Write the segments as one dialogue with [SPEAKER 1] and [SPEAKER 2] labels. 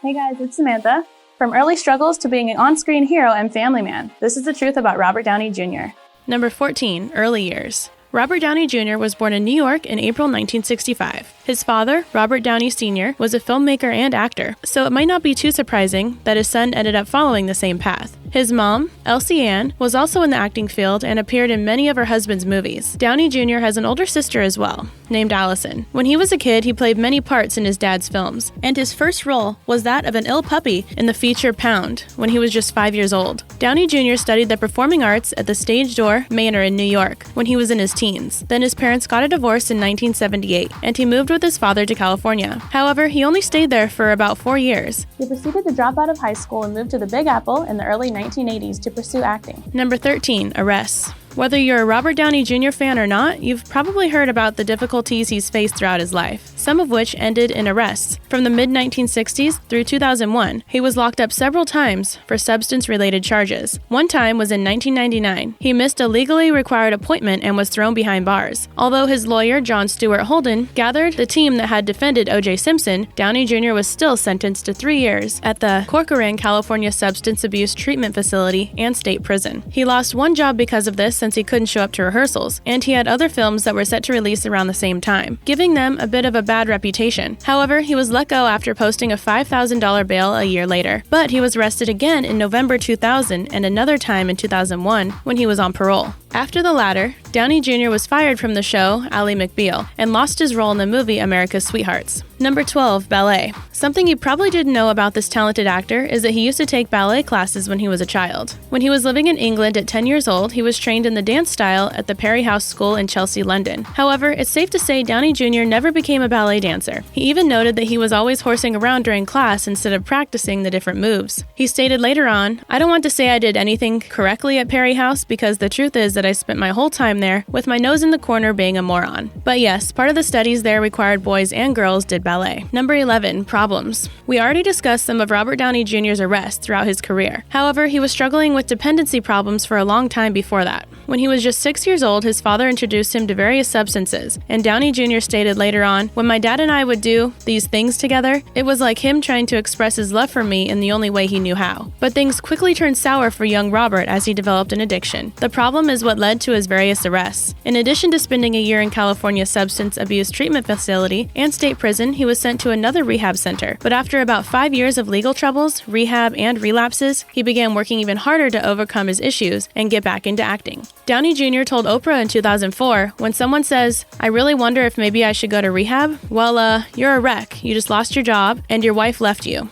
[SPEAKER 1] Hey guys, it's Samantha. From early struggles to being an on-screen hero and family man, this is the truth about Robert Downey Jr.
[SPEAKER 2] Number 14, early years. Robert Downey Jr. was born in New York in April 1965. His father, Robert Downey Sr., was a filmmaker and actor, so it might not be too surprising that his son ended up following the same path. His mom, Elsie Ann, was also in the acting field and appeared in many of her husband's movies. Downey Jr. has an older sister as well, named Allyson. When he was a kid, he played many parts in his dad's films, and his first role was that of an ill puppy in the feature Pound when he was just 5 years old. Downey Jr. studied the performing arts at the Stagedoor Manor in New York when he was in his teens. Then his parents got a divorce in 1978, and he moved with his father to California. However, he only stayed there for about 4 years.
[SPEAKER 1] He proceeded to drop out of high school and moved to the Big Apple in the early 1980s to pursue acting.
[SPEAKER 2] Number 13, arrests. Whether you're a Robert Downey Jr. fan or not, you've probably heard about the difficulties he's faced throughout his life, some of which ended in arrests. From the mid-1960s through 2001, he was locked up several times for substance-related charges. One time was in 1999. He missed a legally required appointment and was thrown behind bars. Although his lawyer, John Stewart Holden, gathered the team that had defended O.J. Simpson, Downey Jr. was still sentenced to 3 years at the Corcoran, California Substance Abuse Treatment Facility and state prison. He lost one job because of this since he couldn't show up to rehearsals, and he had other films that were set to release around the same time, giving them a bit of a bad reputation. However, he was let go after posting a $5,000 bail a year later, but he was arrested again in November 2000 and another time in 2001 when he was on parole. After the latter, Downey Jr. was fired from the show Ally McBeal and lost his role in the movie America's Sweethearts. Number 12, ballet. Something you probably didn't know about this talented actor is that he used to take ballet classes when he was a child. When he was living in England at 10 years old, he was trained in the dance style at the Perry House School in Chelsea, London. However, it's safe to say Downey Jr. never became a ballet dancer. He even noted that he was always horsing around during class instead of practicing the different moves. He stated later on, "I don't want to say I did anything correctly at Perry House because the truth is that I spent my whole time there with my nose in the corner being a moron." But yes, part of the studies there required boys and girls did ballet. Number 11, problems. We already discussed some of Robert Downey Jr.'s arrests throughout his career. However, he was struggling with dependency problems for a long time before that. When he was just 6 years old, his father introduced him to various substances, and Downey Jr. stated later on, "When my dad and I would do these things together, it was like him trying to express his love for me in the only way he knew how." But things quickly turned sour for young Robert as he developed an addiction. The problem is what led to his various arrests. In addition to spending a year in California's substance abuse treatment facility and state prison, he was sent to another rehab center. But after about 5 years of legal troubles, rehab, and relapses, he began working even harder to overcome his issues and get back into acting. Downey Jr. told Oprah in 2004, "When someone says, 'I really wonder if maybe I should go to rehab,' well, you're a wreck. You just lost your job, and your wife left you.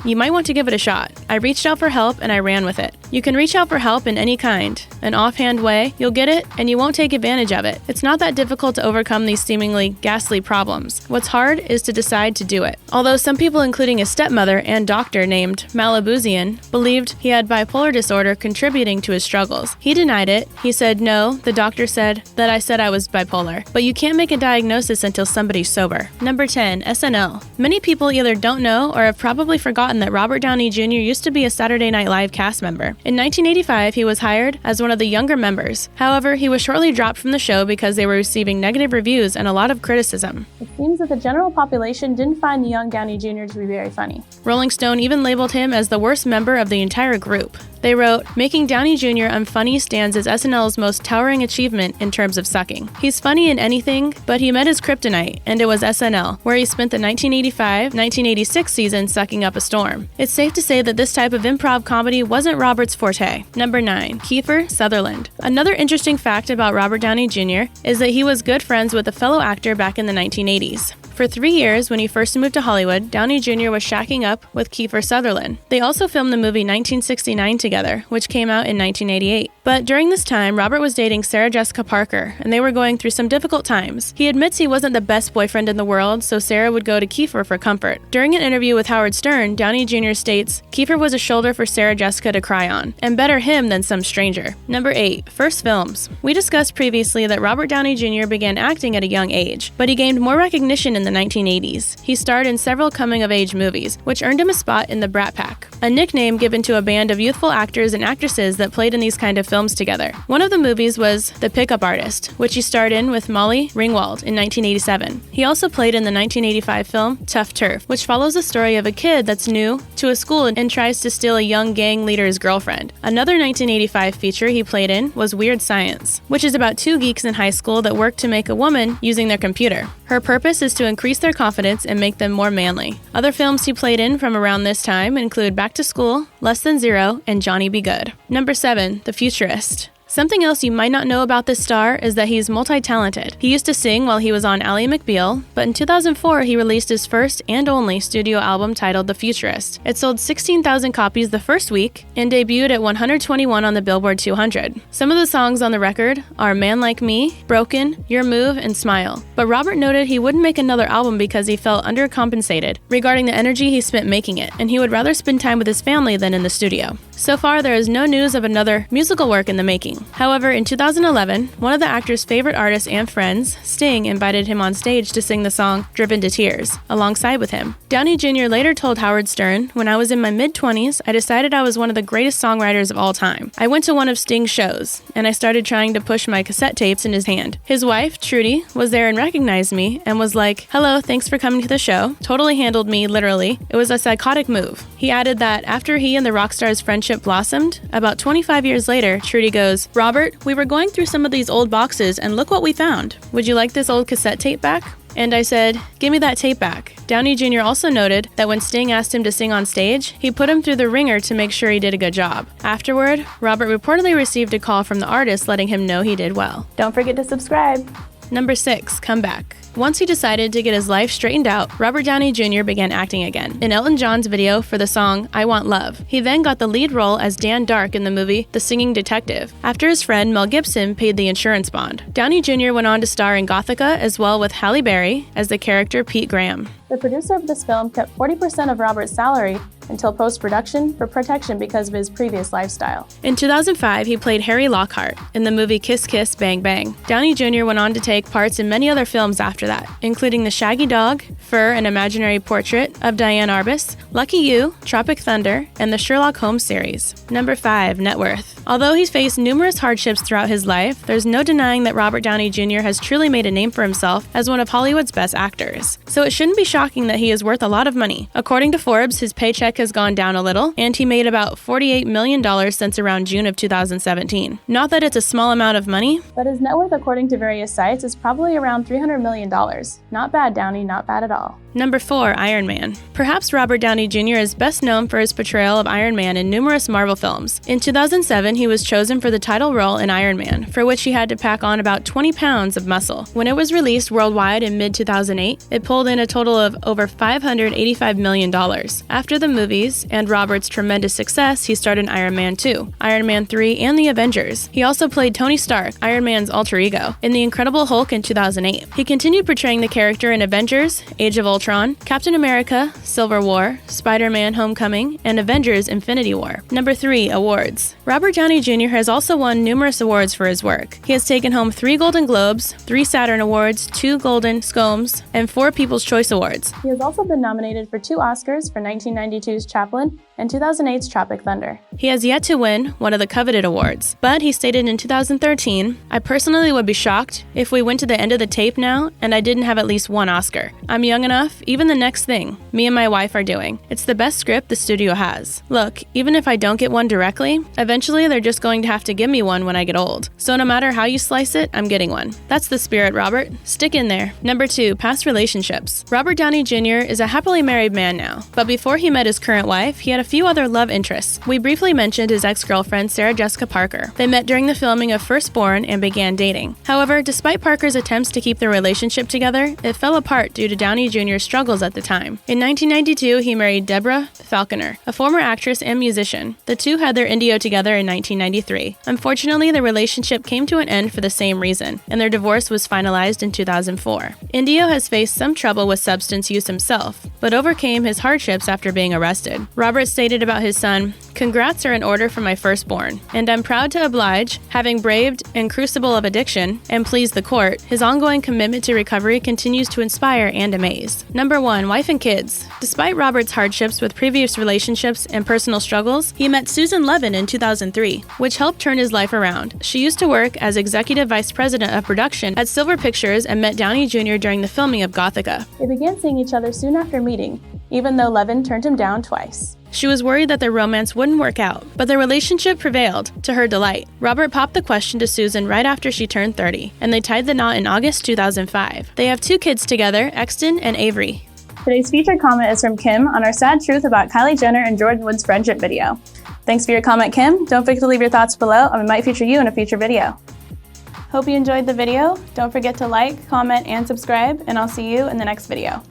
[SPEAKER 2] You might want to give it a shot. I reached out for help, and I ran with it." You can reach out for help in any kind, an offhand way, you'll get it, and you won't take advantage of it. It's not that difficult to overcome these seemingly ghastly problems. What's hard is to decide to do it. Although some people, including his stepmother and doctor named Malabuzian, believed he had bipolar disorder contributing to his struggles, he denied it. He said, "No, the doctor said that I said I was bipolar." But you can't make a diagnosis until somebody's sober. Number 10, SNL. Many people either don't know or have probably forgotten that Robert Downey Jr. used to be a Saturday Night Live cast member. In 1985, he was hired as one of the younger members. However, he was shortly dropped from the show because they were receiving negative reviews and a lot of criticism.
[SPEAKER 1] It seems that the general population didn't find the young Downey Jr. to be very funny.
[SPEAKER 2] Rolling Stone even labeled him as the worst member of the entire group. They wrote, "Making Downey Jr. unfunny stands as SNL's most towering achievement in terms of sucking. He's funny in anything, but he met his kryptonite, and it was SNL, where he spent the 1985-1986 season sucking up a storm." It's safe to say that this type of improv comedy wasn't Robert's forte. Number 9, KIEFER, Sutherland. Another interesting fact about Robert Downey Jr. is that he was good friends with a fellow actor back in the 1980s. For 3 years, when he first moved to Hollywood, Downey Jr. was shacking up with KIEFER Sutherland. They also filmed the movie 1969 together, which came out in 1988. But during this time, Robert was dating Sarah Jessica Parker, and they were going through some difficult times. He admits he wasn't the best boyfriend in the world, so Sarah would go to KIEFER for comfort. During an interview with Howard Stern, Downey Jr. states, "KIEFER was a shoulder for Sarah Jessica to cry on, and better him than some stranger." Number 8, first films. We discussed previously that Robert Downey Jr. began acting at a young age, but he gained more recognition in in the 1980s. He starred in several coming-of-age movies, which earned him a spot in the Brat Pack, a nickname given to a band of youthful actors and actresses that played in these kind of films together. One of the movies was The Pickup Artist, which he starred in with Molly Ringwald in 1987. He also played in the 1985 film Tough Turf, which follows the story of a kid that's new to a school and tries to steal a young gang leader's girlfriend. Another 1985 feature he played in was Weird Science, which is about two geeks in high school that work to make a woman using their computer. Her purpose is to increase their confidence and make them more manly. Other films he played in from around this time include Back to School, Less Than Zero, and Johnny Be Good. Number 7. The Futurist. Something else you might not know about this star is that he's multi-talented. He used to sing while he was on Ally McBeal, but in 2004 he released his first and only studio album titled The Futurist. It sold 16,000 copies the first week and debuted at 121 on the Billboard 200. Some of the songs on the record are Man Like Me, Broken, Your Move, and Smile. But Robert noted he wouldn't make another album because he felt undercompensated regarding the energy he spent making it, and he would rather spend time with his family than in the studio. So far, there is no news of another musical work in the making. However, in 2011, one of the actor's favorite artists and friends, Sting, invited him on stage to sing the song Driven to Tears, alongside with him. Downey Jr. later told Howard Stern, "When I was in my mid-20s, I decided I was one of the greatest songwriters of all time. I went to one of Sting's shows, and I started trying to push my cassette tapes in his hand. His wife, Trudy, was there and recognized me and was like, 'Hello, thanks for coming to the show.' Totally handled me, literally. It was a psychotic move." He added that after he and the rock star's friendship blossomed, about 25 years later, Trudy goes, "Robert, we were going through some of these old boxes and look what we found. Would you like this old cassette tape back?" And I said, "Give me that tape back." Downey Jr. also noted that when Sting asked him to sing on stage, he put him through the ringer to make sure he did a good job. Afterward, Robert reportedly received a call from the artist letting him know he did well.
[SPEAKER 1] Don't forget to subscribe.
[SPEAKER 2] Number 6. Comeback. Once he decided to get his life straightened out, Robert Downey Jr. began acting again in Elton John's video for the song I Want Love. He then got the lead role as Dan Dark in the movie The Singing Detective, after his friend Mel Gibson paid the insurance bond. Downey Jr. went on to star in Gothica as well with Halle Berry as the character Pete Graham.
[SPEAKER 1] The producer of this film kept 40% of Robert's salary until post-production for protection because of his previous lifestyle.
[SPEAKER 2] In 2005, he played Harry Lockhart in the movie Kiss Kiss Bang Bang. Downey Jr. went on to take parts in many other films after that, including The Shaggy Dog, Fur, An Imaginary Portrait of Diane Arbus, Lucky You, Tropic Thunder, and the Sherlock Holmes series. Number 5. Net worth. Although he's faced numerous hardships throughout his life, there's no denying that Robert Downey Jr. has truly made a name for himself as one of Hollywood's best actors. So it shouldn't be shocking that he is worth a lot of money. According to Forbes, his paycheck has gone down a little, and he made about $48 million since around June of 2017. Not that it's a small amount of money,
[SPEAKER 1] but his net worth, according to various sites, is probably around $300 million. Not bad, Downey, not bad at all.
[SPEAKER 2] Number 4. Iron Man. Perhaps Robert Downey Jr. is best known for his portrayal of Iron Man in numerous Marvel films. In 2007, he was chosen for the title role in Iron Man, for which he had to pack on about 20 pounds of muscle. When it was released worldwide in mid-2008, it pulled in a total of over $585 million. After the movies and Robert's tremendous success, he starred in Iron Man 2, Iron Man 3, and The Avengers. He also played Tony Stark, Iron Man's alter ego, in The Incredible Hulk in 2008. He continued portraying the character in Avengers, Age of Ultron, Captain America, Civil War, Spider-Man Homecoming, and Avengers Infinity War. Number 3. Awards. Robert Downey Jr. has also won numerous awards for his work. He has taken home 3 Golden Globes, 3 Saturn Awards, 2 Golden Scomes, and 4 People's Choice Awards.
[SPEAKER 1] He has also been nominated for 2 Oscars for 1992's Chaplin and 2008's Tropic Thunder.
[SPEAKER 2] He has yet to win one of the coveted awards, but he stated in 2013, "I personally would be shocked if we went to the end of the tape now and I didn't have at least 1 Oscar. I'm young enough, even the next thing me and my wife are doing. It's the best script the studio has. Look, even if I don't get one directly, eventually they're just going to have to give me one when I get old. So no matter how you slice it, I'm getting one." That's the spirit, Robert. Stick in there. Number 2. Past relationships. Robert Downey Jr. is a happily married man now, but before he met his current wife, he had a few other love interests. We briefly mentioned his ex-girlfriend, Sarah Jessica Parker. They met during the filming of Firstborn and began dating. However, despite Parker's attempts to keep their relationship together, it fell apart due to Downey Jr.'s struggles at the time. In 1992, he married Deborah Falconer, a former actress and musician. The two had their Indio together in 1993. Unfortunately, the relationship came to an end for the same reason, and their divorce was finalized in 2004. Indio has faced some trouble with substance use himself, but overcame his hardships after being arrested. Robert stated about his son, Congrats are in order for my firstborn, and I'm proud to oblige, having braved and crucible of addiction and pleased the court. His ongoing commitment to recovery continues to inspire and amaze. Number 1, wife and kids. Despite Robert's hardships with previous relationships and personal struggles, he met Susan Levin in 2003, which helped turn his life around. She used to work as executive vice president of production at Silver Pictures and met Downey Jr. during the filming of Gothica.
[SPEAKER 1] They began seeing each other soon after meeting, even though Levin turned him down twice.
[SPEAKER 2] She was worried that their romance wouldn't work out, but their relationship prevailed, to her delight. Robert popped the question to Susan right after she turned 30, and they tied the knot in August 2005. They have 2 kids together, Exton and Avery.
[SPEAKER 1] Today's featured comment is from Kim on our sad truth about Kylie Jenner and Jordan Wood's friendship video. Thanks for your comment, Kim. Don't forget to leave your thoughts below, and we might feature you in a future video. Hope you enjoyed the video. Don't forget to like, comment, and subscribe, and I'll see you in the next video.